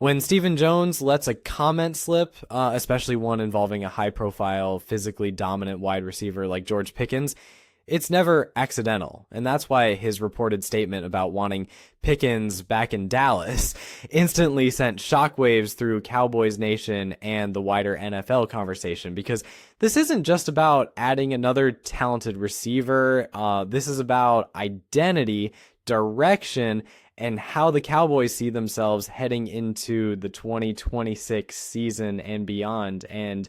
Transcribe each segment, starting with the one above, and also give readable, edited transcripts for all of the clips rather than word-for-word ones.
When Stephen Jones lets a comment slip, especially one involving a high-profile, physically dominant wide receiver like George Pickens, it's never accidental. And that's why his reported statement about wanting Pickens back in Dallas instantly sent shockwaves through Cowboys Nation and the wider NFL conversation, because this isn't just about adding another talented receiver. This is about identity, direction, and how the Cowboys see themselves heading into the 2026 season and beyond. And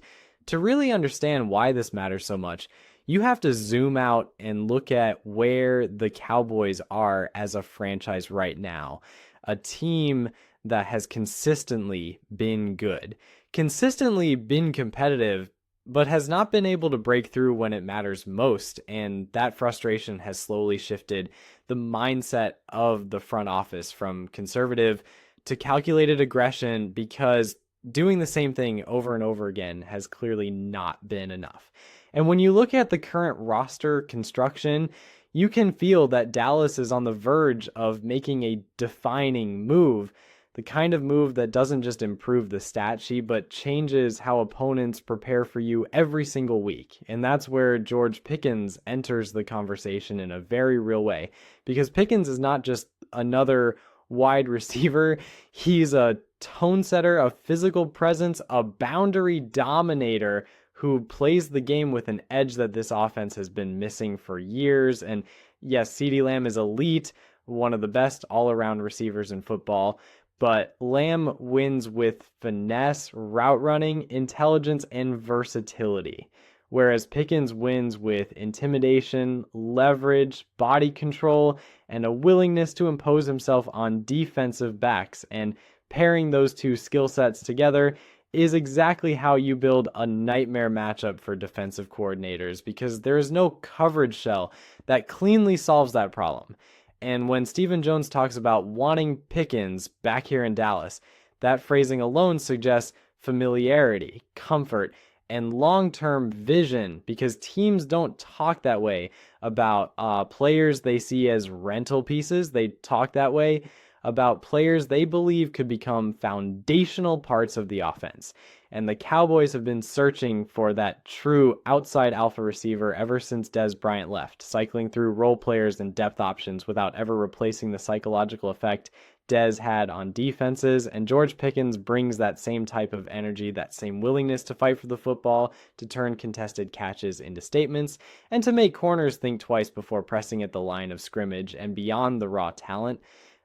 to really understand why this matters so much, you have to zoom out and look at where the Cowboys are as a franchise right now. A team that has consistently been good, consistently been competitive, but has not been able to break through when it matters most. And that frustration has slowly shifted the mindset of the front office from conservative to calculated aggression, because doing the same thing over and over again has clearly not been enough. And when you look at the current roster construction, you can feel that Dallas is on the verge of making a defining move, the kind of move that doesn't just improve the stat sheet, but changes how opponents prepare for you every single week. And that's where George Pickens enters the conversation in a very real way, because Pickens is not just another wide receiver. He's a tone setter, a physical presence, a boundary dominator who plays the game with an edge that this offense has been missing for years. And yes, CeeDee Lamb is elite, one of the best all-around receivers in football, but Lamb wins with finesse, route running, intelligence, and versatility, whereas Pickens wins with intimidation, leverage, body control, and a willingness to impose himself on defensive backs. And pairing those two skill sets together is exactly how you build a nightmare matchup for defensive coordinators, because there is no coverage shell that cleanly solves that problem. And when Stephen Jones talks about wanting Pickens back here in Dallas, that phrasing alone suggests familiarity, comfort, and long-term vision, because teams don't talk that way about players they see as rental pieces. They talk that way about players they believe could become foundational parts of the offense. And the Cowboys have been searching for that true outside alpha receiver ever since Dez Bryant left, cycling through role players and depth options without ever replacing the psychological effect Dez had on defenses. And George Pickens brings that same type of energy, that same willingness to fight for the football, to turn contested catches into statements, and to make corners think twice before pressing at the line of scrimmage. And beyond the raw talent,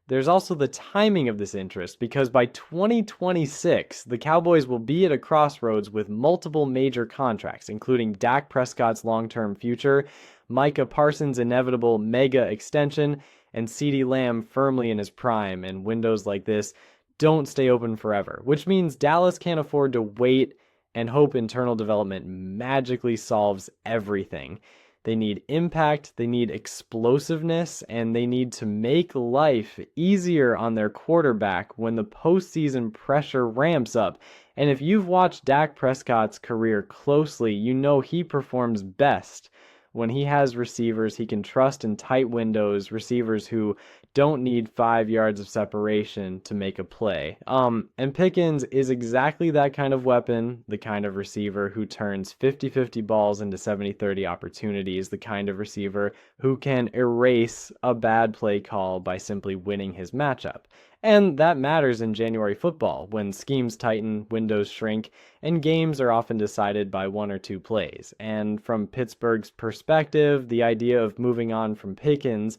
there's also the timing of this interest, because by 2026, the Cowboys will be at a crossroads with multiple major contracts, including Dak Prescott's long-term future, Micah Parsons' inevitable mega extension, and CeeDee Lamb firmly in his prime. And windows like this don't stay open forever, which means Dallas can't afford to wait and hope internal development magically solves everything. They need impact, they need explosiveness, and they need to make life easier on their quarterback when the postseason pressure ramps up. And if you've watched Dak Prescott's career closely, you know he performs best when he has receivers he can trust in tight windows, receivers who don't need 5 yards of separation to make a play. And Pickens is exactly that kind of weapon, the kind of receiver who turns 50-50 balls into 70-30 opportunities, the kind of receiver who can erase a bad play call by simply winning his matchup. And that matters in January football, when schemes tighten, windows shrink, and games are often decided by 1 or 2 plays. And from Pittsburgh's perspective, the idea of moving on from Pickens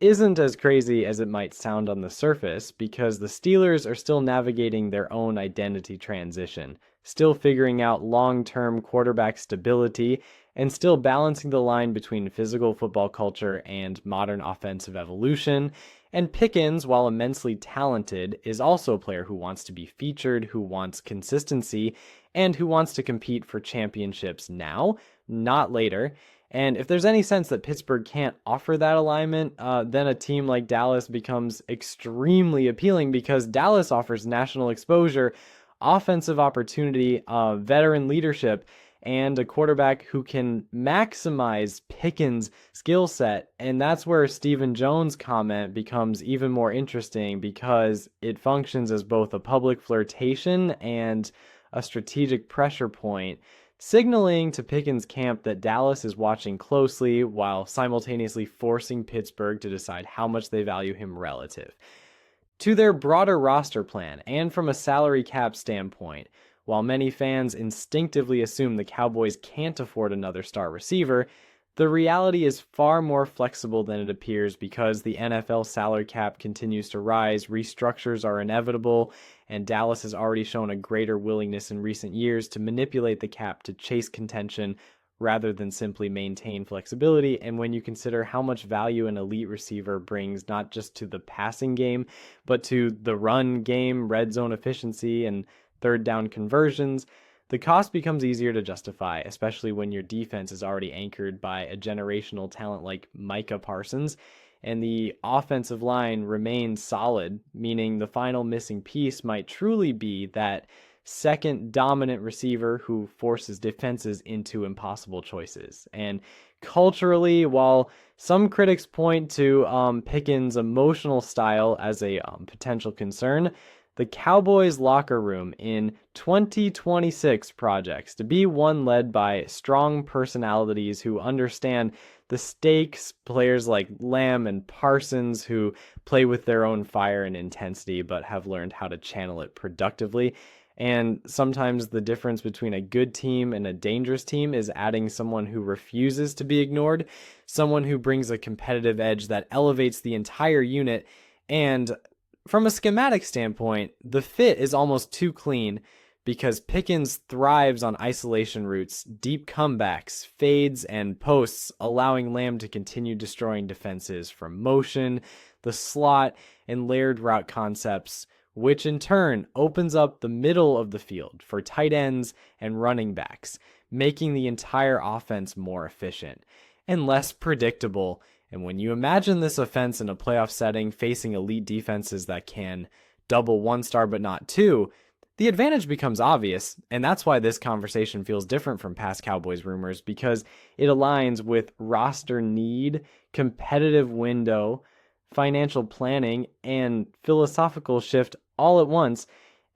isn't as crazy as it might sound on the surface, because the Steelers are still navigating their own identity transition, still figuring out long-term quarterback stability, and still balancing the line between physical football culture and modern offensive evolution. And Pickens, while immensely talented, is also a player who wants to be featured, who wants consistency, and who wants to compete for championships now, not later. And if there's any sense that Pittsburgh can't offer that alignment, then a team like Dallas becomes extremely appealing, because Dallas offers national exposure, offensive opportunity, veteran leadership, and a quarterback who can maximize Pickens' skill set. And that's where Stephen Jones' comment becomes even more interesting, because it functions as both a public flirtation and a strategic pressure point, signaling to Pickens' camp that Dallas is watching closely while simultaneously forcing Pittsburgh to decide how much they value him relative to their broader roster plan. And from a salary cap standpoint, while many fans instinctively assume the Cowboys can't afford another star receiver, the reality is far more flexible than it appears, because the NFL salary cap continues to rise, restructures are inevitable, and Dallas has already shown a greater willingness in recent years to manipulate the cap to chase contention rather than simply maintain flexibility. And when you consider how much value an elite receiver brings, not just to the passing game, but to the run game, red zone efficiency, and third down conversions, the cost becomes easier to justify, especially when your defense is already anchored by a generational talent like Micah Parsons, and the offensive line remains solid, meaning the final missing piece might truly be that second dominant receiver who forces defenses into impossible choices. And culturally, while some critics point to Pickens' emotional style as a potential concern, the Cowboys locker room in 2026 projects to be one led by strong personalities who understand the stakes, players like Lamb and Parsons who play with their own fire and intensity but have learned how to channel it productively. And sometimes the difference between a good team and a dangerous team is adding someone who refuses to be ignored, someone who brings a competitive edge that elevates the entire unit. And from a schematic standpoint, the fit is almost too clean, because Pickens thrives on isolation routes, deep comebacks, fades, and posts, allowing Lamb to continue destroying defenses from motion, the slot, and layered route concepts, which in turn opens up the middle of the field for tight ends and running backs, making the entire offense more efficient and less predictable. And when you imagine this offense in a playoff setting, facing elite defenses that can double one star but not two, the advantage becomes obvious. And that's why this conversation feels different from past Cowboys rumors, because it aligns with roster need, competitive window, financial planning, and philosophical shift all at once.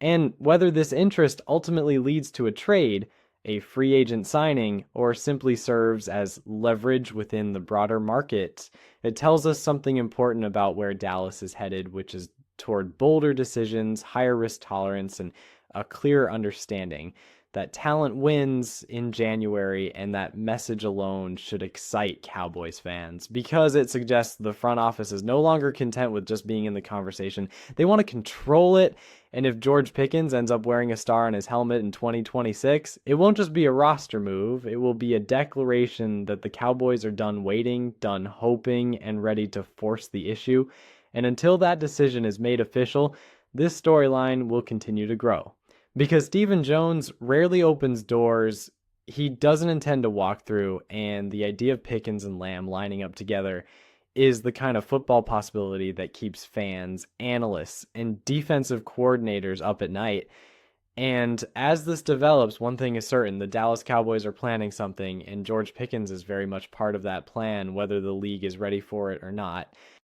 And whether this interest ultimately leads to a trade, a free agent signing, or simply serves as leverage within the broader market, it tells us something important about where Dallas is headed, which is toward bolder decisions, higher risk tolerance, and a clearer understanding that talent wins in January. And that message alone should excite Cowboys fans, because it suggests the front office is no longer content with just being in the conversation. They want to control it. And if George Pickens ends up wearing a star on his helmet in 2026, it won't just be a roster move. It will be a declaration that the Cowboys are done waiting, done hoping, and ready to force the issue. And until that decision is made official, this storyline will continue to grow. Because Stephen Jones rarely opens doors he doesn't intend to walk through, and the idea of Pickens and Lamb lining up together is the kind of football possibility that keeps fans, analysts, and defensive coordinators up at night. And as this develops, one thing is certain: the Dallas Cowboys are planning something, and George Pickens is very much part of that plan, whether the league is ready for it or not.